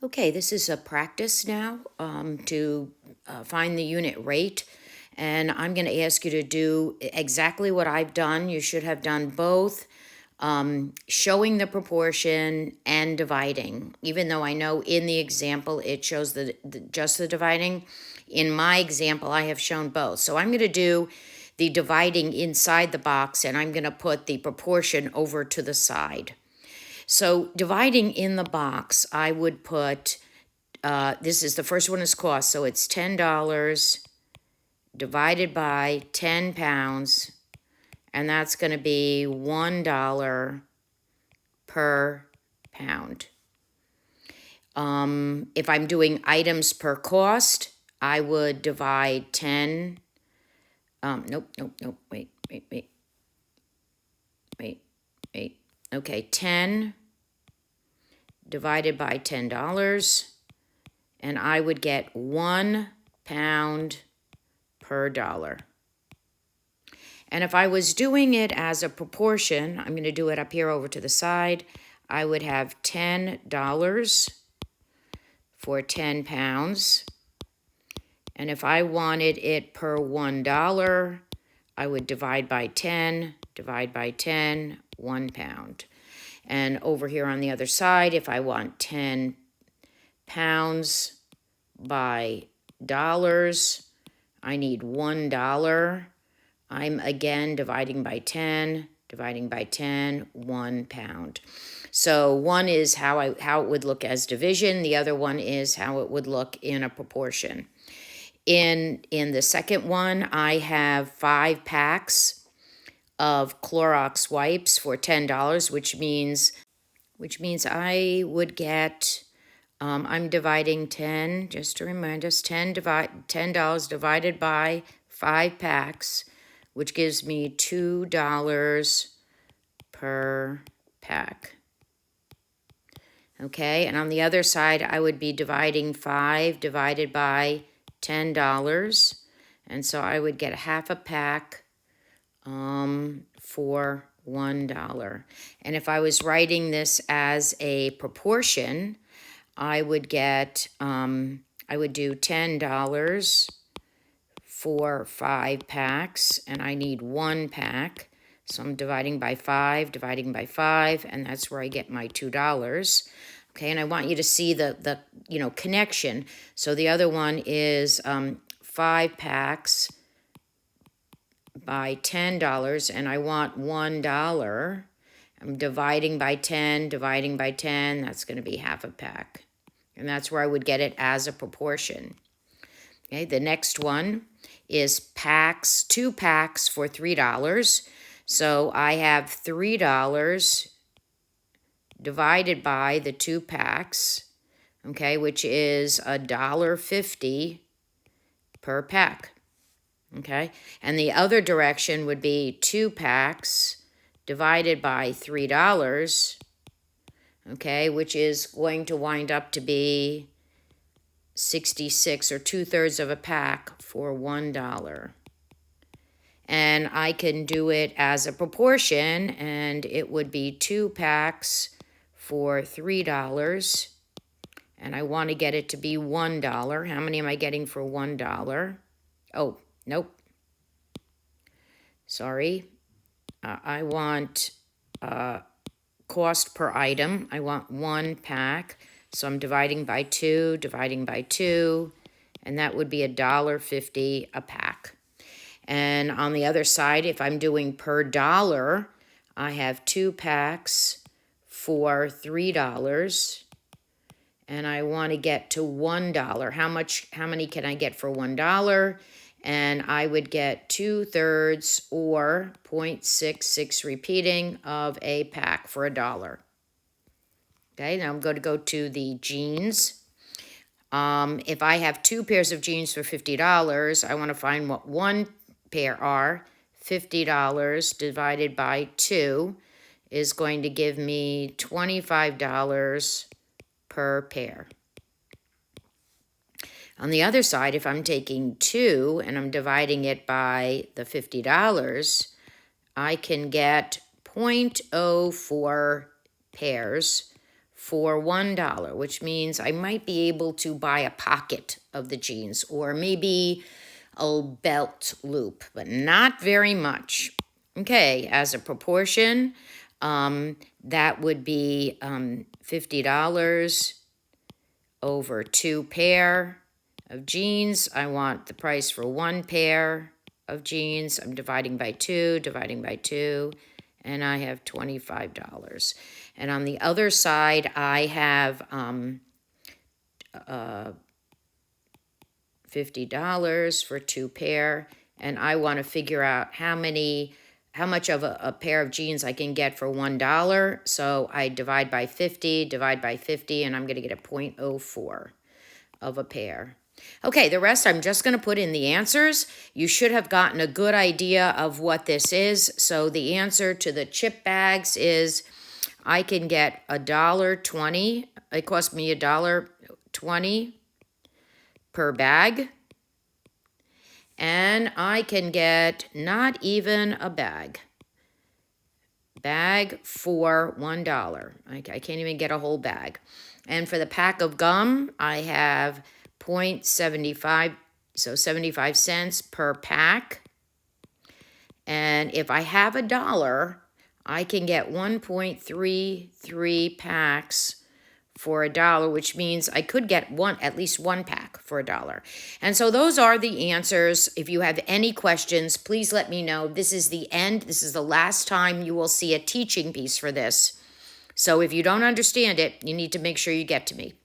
Okay, this is a practice now to find the unit rate. And I'm going to ask you to do exactly what I've done. You should have done both, showing the proportion and dividing. Even though I know in the example it shows just the dividing, in my example I have shown both. So I'm going to do the dividing inside the box, and I'm going to put the proportion over to the side. So dividing in the box, I would put, this is the first one is cost, so it's $10 divided by 10 pounds, and that's going to be $1 per pound. If I'm doing items per cost, I would divide 10, wait. Okay, 10 divided by $10, and I would get 1 pound per dollar. And if I was doing it as a proportion, I'm going to do it up here over to the side, I would have $10 for 10 pounds. And if I wanted it per $1, I would divide by 10, 1 pound. And over here on the other side, if I want 10 pounds by dollars, I need $1. I'm again dividing by 10, 1 pound. So one is how it would look as division. The other one is how it would look in a proportion. In the second one, I have 5 packs of Clorox wipes for $10, which means I would get, I'm dividing 10, just to remind us, $10 divided by 5 packs, which gives me $2 per pack. Okay, and on the other side, I would be dividing 5 divided by $10, and so I would get half a pack for $1. And if I was writing this as a proportion, I would get, I would do $10 for 5 packs, and I need 1 pack. So I'm dividing by 5, and that's where I get my $2. Okay, and I want you to see the connection. So the other one is 5 packs by $10, and I want $1. I'm dividing by 10, that's going to be half a pack. And that's where I would get it as a proportion. Okay, the next one is packs, 2 packs for $3. So I have $3 divided by the 2 packs, okay, which is $1.50 per pack. Okay, and the other direction would be 2 packs divided by $3, okay, which is going to wind up to be 66, or 2/3 of a pack for $1. And I can do it as a proportion, and it would be 2 packs for $3, and I want to get it to be $1. How many am I getting for $1? Oh, nope. Sorry. I want cost per item. I want 1 pack. So I'm dividing by 2, and that would be $1.50 a pack. And on the other side, if I'm doing per dollar, I have 2 packs for $3, and I want to get to $1. How many can I get for $1? And I would get 2/3, or 0.66 repeating of a pack for $1. Okay, now I'm going to go to the jeans. If I have 2 pairs of jeans for $50, I want to find what 1 pair are. $50 divided by 2 is going to give me $25 per pair. On the other side, if I'm taking 2 and I'm dividing it by the $50, I can get 0.04 pairs for $1, which means I might be able to buy a pocket of the jeans or maybe a belt loop, but not very much. Okay, as a proportion, that would be $50 over 2 pair of jeans. I want the price for 1 pair of jeans. I'm dividing by 2, and I have $25. And on the other side, I have $50 for 2 pair, and I want to figure out how much of a pair of jeans I can get for $1. So I divide by 50, and I'm going to get a 0.04 of a pair. Okay, the rest I'm just going to put in the answers. You should have gotten a good idea of what this is. So the answer to the chip bags is I can get $1.20. It cost me $1.20 per bag. And I can get not even a bag for $1. I can't even get a whole bag. And for the pack of gum, I have 0.75, so 75 cents per pack. And if I have $1, I can get 1.33 packs for $1, which means I could get at least 1 pack for $1. And so those are the answers. If you have any questions, please let me know. This is the end. This is the last time you will see a teaching piece for this. So if you don't understand it, you need to make sure you get to me.